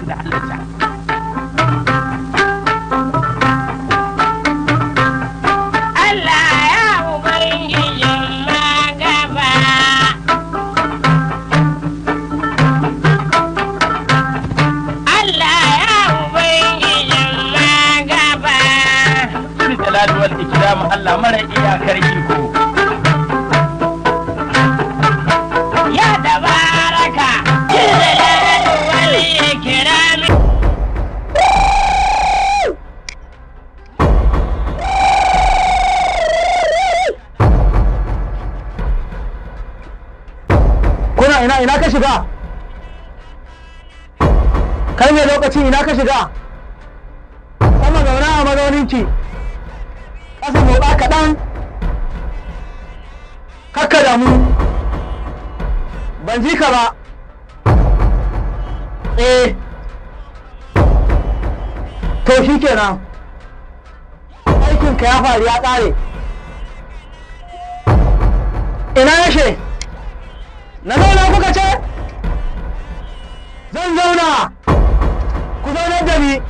da halitta. Allah ya ubangijin magaba. Allah ya ubangijin magaba. Suri jalali wal ikram Allah mara iyakar iko. Ya tabaraka jalali wal ikram. Kuna ina ka shiga? Kai ne lokaci ina ka shiga? Sama zauna a mazauninki. Ƙasa motsa kaɗan. Kakka damu. Ban ji ka ba. To shi kenan. Aikinka ya faru ya ƙare. Ina yashe? Na zauna kuka ce? Zan zauna. Ku zaunar da ni.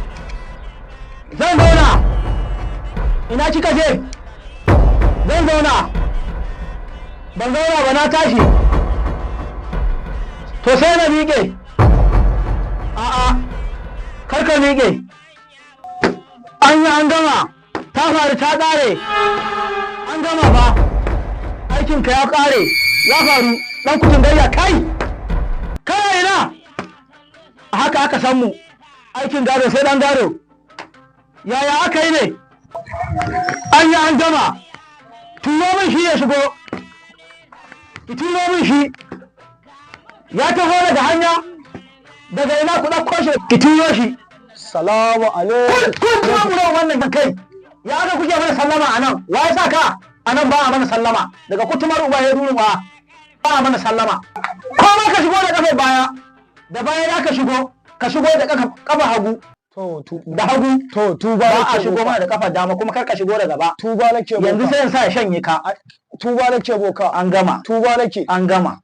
Zan zauna. Ina kika je? Zan zauna. Ban zauna ba na tashi. To sai na miƙe. A'a. Karka miƙe. An yi an gama. Ta faru ta ƙare. An gama ba. Aikinka ya ƙare. Ya faru. Dan kutun gayya kai ina a haka aka san mu aikin gado sai dan gado yaya aka yi ne an yi an gama tuno min shi ya shigo ki tuno min shi ya taho daga hanya daga ina ku ɗauko shi ki tuno shi salamu alaikum kun tuno mu da wannan kai ya aka kuke mana sallama anan wa ya sa ka anan ba a mana sallama daga kutumar uba ya duru ba ba mana sallama ko ma ka shigo da kafar baya da baya ya ka shigo da kafa hagu da hagu tuba ba a shigo mana da kafar dama kuma kar ka shigo da gaba tuba nake boka yanzu sai in sa ya shanye ka tuba nake boka an gama tuba nake an gama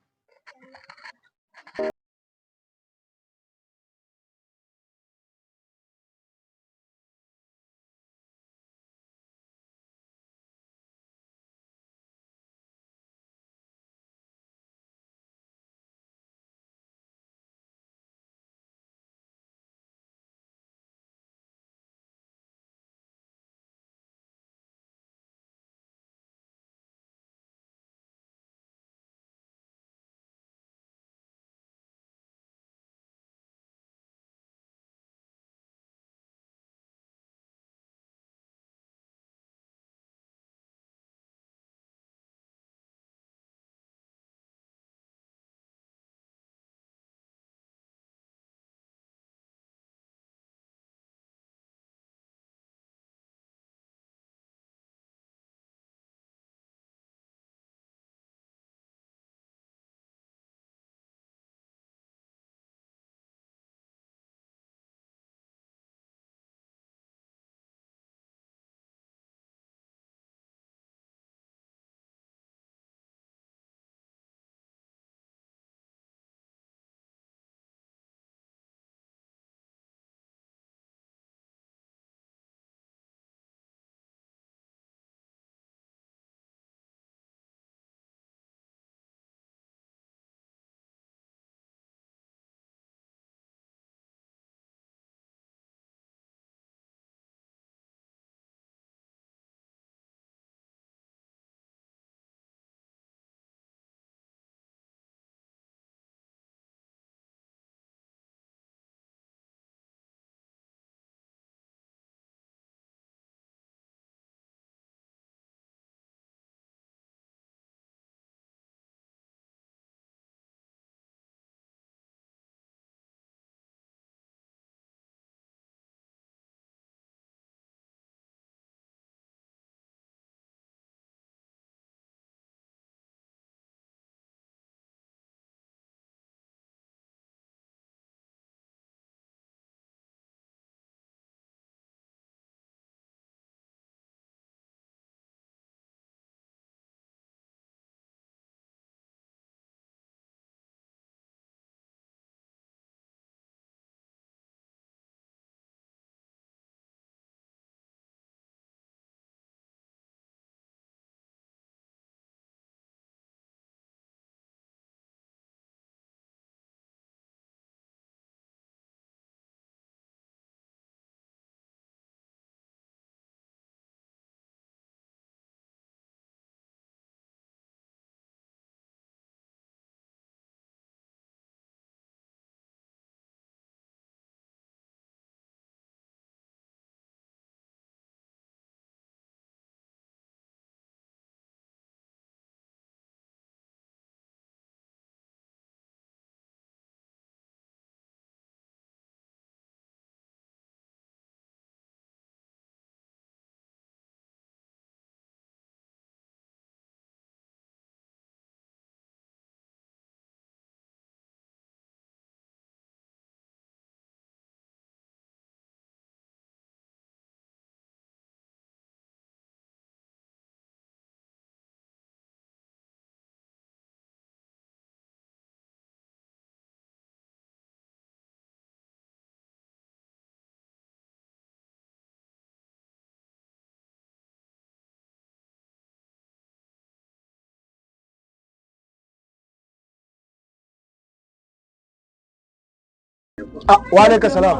Wa alaikum salam.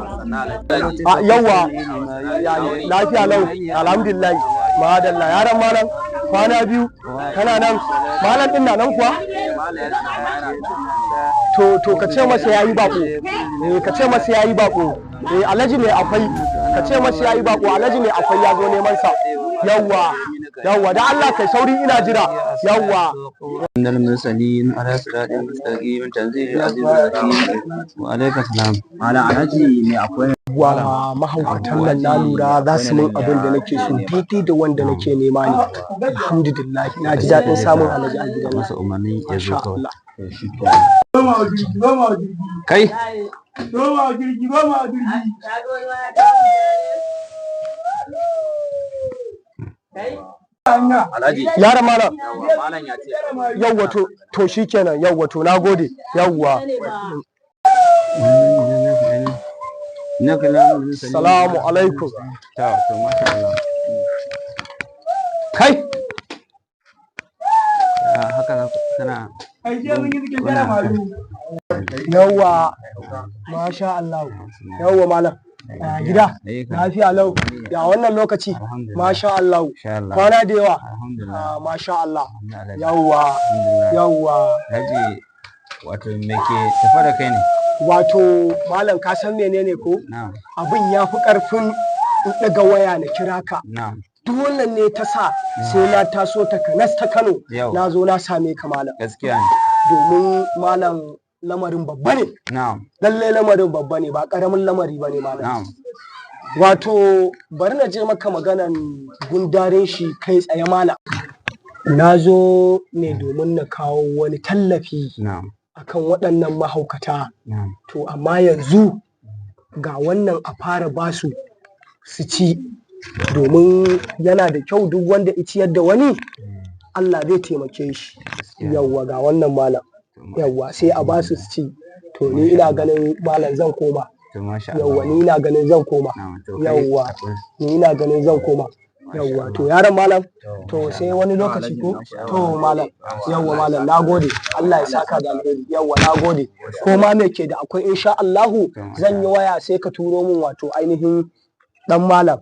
Yawwa lafiya lau alhamdulillah. Madalla yaran malam kwana biyu kana nan malam din na nan kuwa to ka ce masa yayi bako ka ce masa yayi bako alhaji ne akwai ka ce masa yayi bako alhaji ne akwai ya zo neman sa yawwa da Allah kai sauri ina jira yawwa innal mursalin ala siratin mustaqim tanzilul azizul hakim wa alaikum salam malam alhaji ne akwai wa mahaukatan nan na lura za su min abin da nake so daidai da wanda nake nema ne alhamdulillah na ji daɗin samun alhaji a gidan masa umarni ya zo kawai kai alhaji yaran malam malam ya ce yawwa to shikenan yawwa to nagode yawwa salamu alaikum to masha Allah kai haka kana yawwa masha Allah yawwa malam gida lafiya lau ya wannan lokaci masha Allah kwana da yawa masha Allah yawwa alhaji wato me ke tafa da kai ne wato malam ka san menene ko abin ya fi karfin in daga waya na kira ka duk wannan ne ta sa sai na taso ta kanas ta Kano na zo na same ka malam gaskiya ne domin malam lamarin babba ne lalle lamarin babba ne ba karamin lamari ba ne malam wato bari na je maka maganan gundarin shi kai tsaye malam na zo ne domin na kawo wani tallafi akan waɗannan mahaukata to amma yanzu ga wannan a fara basu su ci domin yana da kyau duk wanda ya ciyar da wani Allah zai taimake shi yawwa ga wannan malam yawwa sai a basu su ci to ni ina ganin malam zan koma yawwa ni ina ganin zan koma yawwa ni ina ganin zan koma yawwa to yaran malam to sai wani lokaci ko to malam yawwa malam nagode Allah ya saka da alheri yawwa nagode ko ma me ke da akwai insha Allahu zan yi waya sai ka turo min wato ainihin dan malam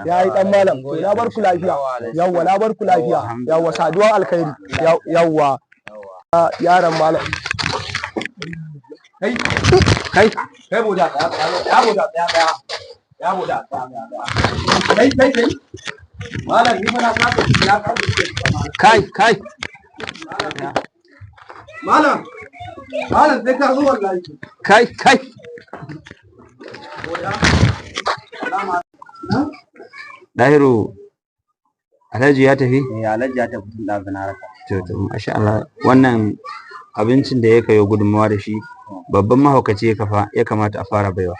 yayi dan malam to na bar ku lafiya yawwa na bar ku lafiya yawwa saduwan alkhairi yawwa yaran malam kai boda ya boda kai malam ni fara ka ya kai malam sai ka zo wallahi kai Dahiru alhaji ya tafi alhaji ya tafi tun da na raka to masha Allah wannan abincin da ya kayo gudunmawa da shi babban mahaukaci ya kamata a fara baiwa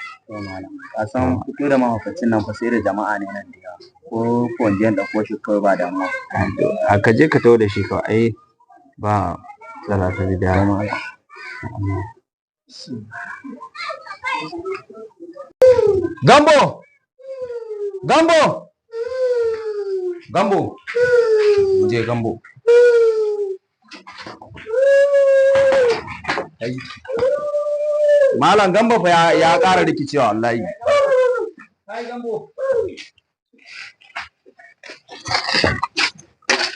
a san fito da mahaukacin nan fa sai da jama'a ne nan da ko kwanjiyar da ko shi kawai ba damuwa a ka je ka tawo da shi kawai ai ba tsara ta da dama Gambo je Gambo Malam Gambo fa ya ƙara rikicewa wallahi Gambo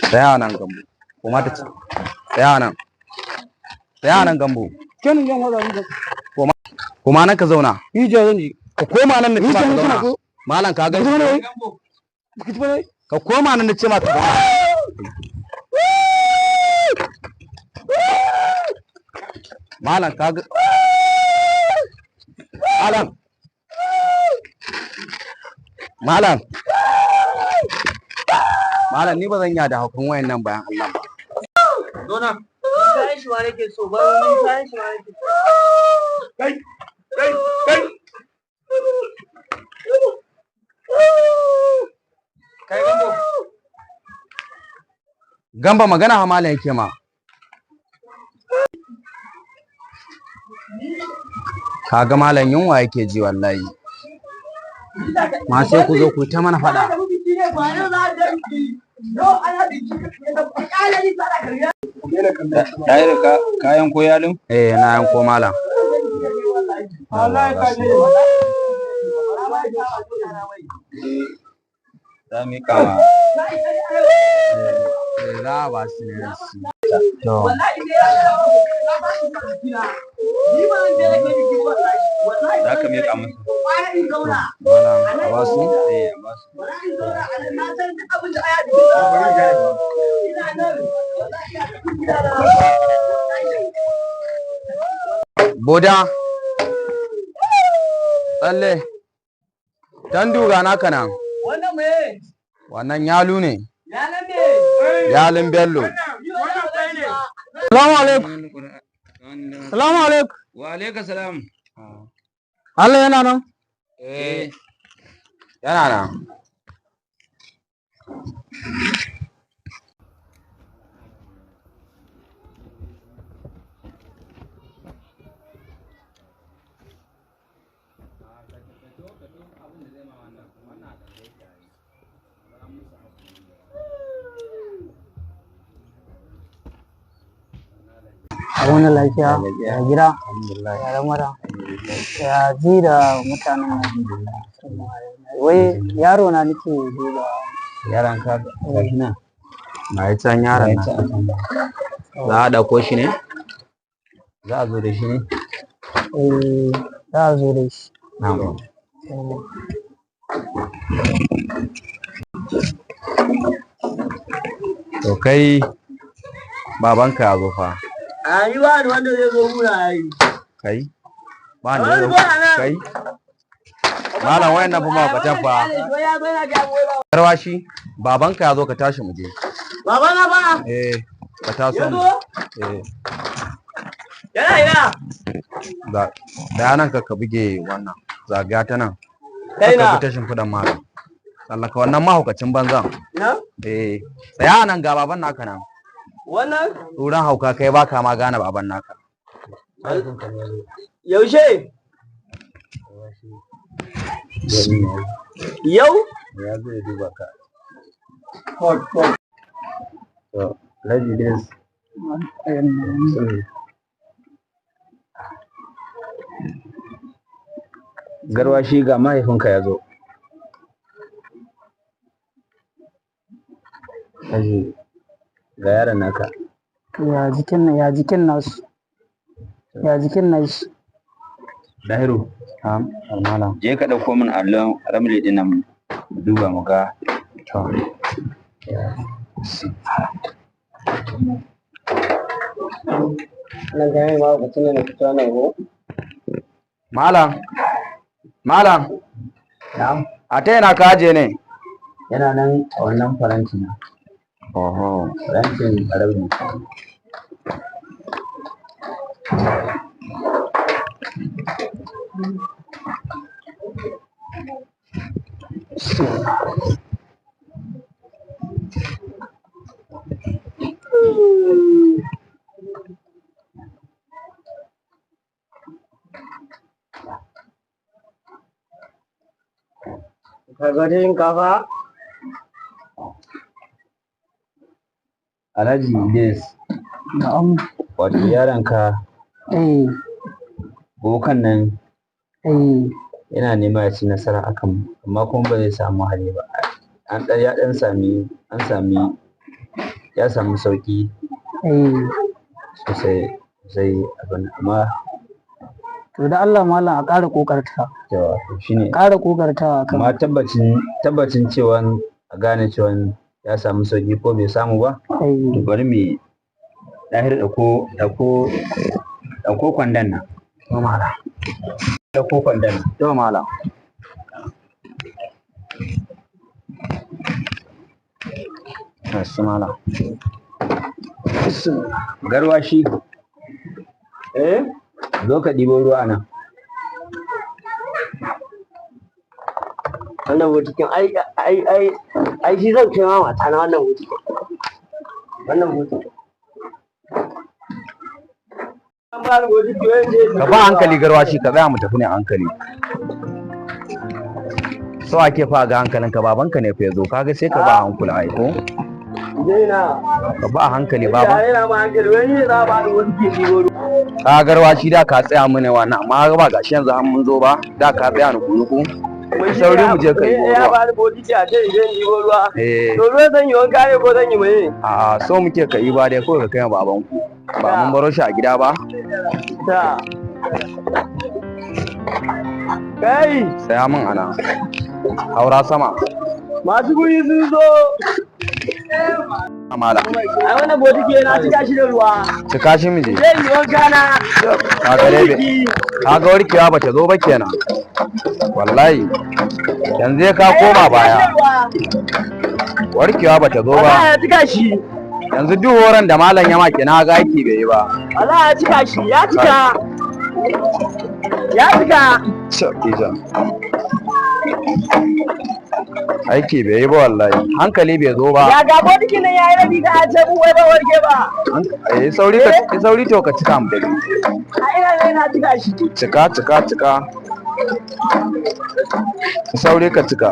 tsaya nan Gambo kuma ta tsaya nan Gambo kenan yan wada kuma nan ka zauna yi je zan ji ka koma nan na ka zauna malam ka ga ka koma nan na ce ma ka zauna malam ka ga malam ni ba zan yi da hukun wayan nan bayan Allah ba Dona, kayan shi ma nake so, ba wani kayan shi ma nake so. kai Gambo magana ha malam yake ma kaga malam yunwa yake ji wallahi ma sai ku zo ku ta mana fada Dahir ka yanko yalin? na yanko malam wallahi ka ne za mu yi kama za a ba su ne to za ka miƙa musu a ba su a ba su boda tsalle tandu ga naka nan wannan me wannan yalu ne yalan me yalin bello Salamu alaikum. Salamu alaikum. wa alaikum salam Allah yana nan? yana nan A wani lafiya, ya gida, ya lamura, ya ji da mutanen wai yaro na nake duba. yaran ka gashi nan na yi can yaran nan za a ɗauko shi ne za a zo da shi ne Za a zo da shi. na'am to kai babanka ya zo fa a yi ba da wanda zai zo muna yi kai ba ne kai malam wayan nan fa mahaukatan fa karwashi babanka ya zo ka tashi mu je baba na ba ka taso mu yana ina da yanan ka buge wannan zagaya ta nan kai ka na bi ta shimfiɗan malam sallaka wannan mahaukacin banzan na tsaya nan ga baban naka nan wannan tsoron hauka kai baka ma gane baban naka yaushe yau ya zo ya duba ka Hot. to laji des garwashi ga mahaifinka ya zo Aji ga yaron naka Ya jikin nasu. Ya jikin nashi. Dahiru malam je ka dauko min allon ramli din nan duba mu ga to nan ga yayi ma mutum ne fito nan go malam na'am a ta yana ka aje ne yana nan a wannan faranti na oho farantin arabi Kaga shinkafa? Alhaji Idris Na'am. wato yaronka bokan nan yana nema ya ci nasara akan amma kuma ba zai samu hali ba ya samu sauki sosai abin amma To da Allah malam a ƙara ƙoƙarta. yawa shine Ƙara ƙoƙartawa kan. amma tabbacin cewa a gane cewa ya samu sauki ko bai samu ba to bari mu dahir dauko kwandon nan to mala dauko kwandon nan to mala mala garwashi zo ka ɗibo ruwa nan Wannan botikin ai shi zan kai ma mata na wannan botikin. Wannan botikin. An ba ni botiki wanda ka ba hankali garwashi ka tsaya mu tafi ne a hankali so ake fa ga hankalin ka babanka ne fa yazo kaga sai ka ba hankula ai ko Zaina. ka ba hankali baba Yana ma hankali wani ne za a ba ni botiki ɗibo ruwa. ka garwashi da ka tsaya mana wannan amma ba gashi yanzu an mun zo ba da ka tsaya ni kunuku sauri mu je kai ya ba ni bokiti a ce idan yi ruwa eh to ruwa zan yi wanka ne ko zan yi mai a so muke ka yi ba dai kawai ka kai baban ku ba mun baro shi a gida ba ta kai saya min ana haura sama masu guri sun zo amala ai wannan bokiti na cika shi da ruwa cika shi miji zai yi wanka na kaga dai kaga warkewa ba ta zo ba kenan wallahi yanzu ka koma baya warkewa ba ta zo ba ya cika shi yanzu duk horon da malam ya maki na ga aiki bai yi ba Allah ya cika shi ya cika aiki bai yi ba wallahi hankali bai zo ba ya ga bodikin nan yayi rabi ka ce mu wai ba warke ba sauri to ka cika mu dai a ina ne na cika shi cika sauri ka cika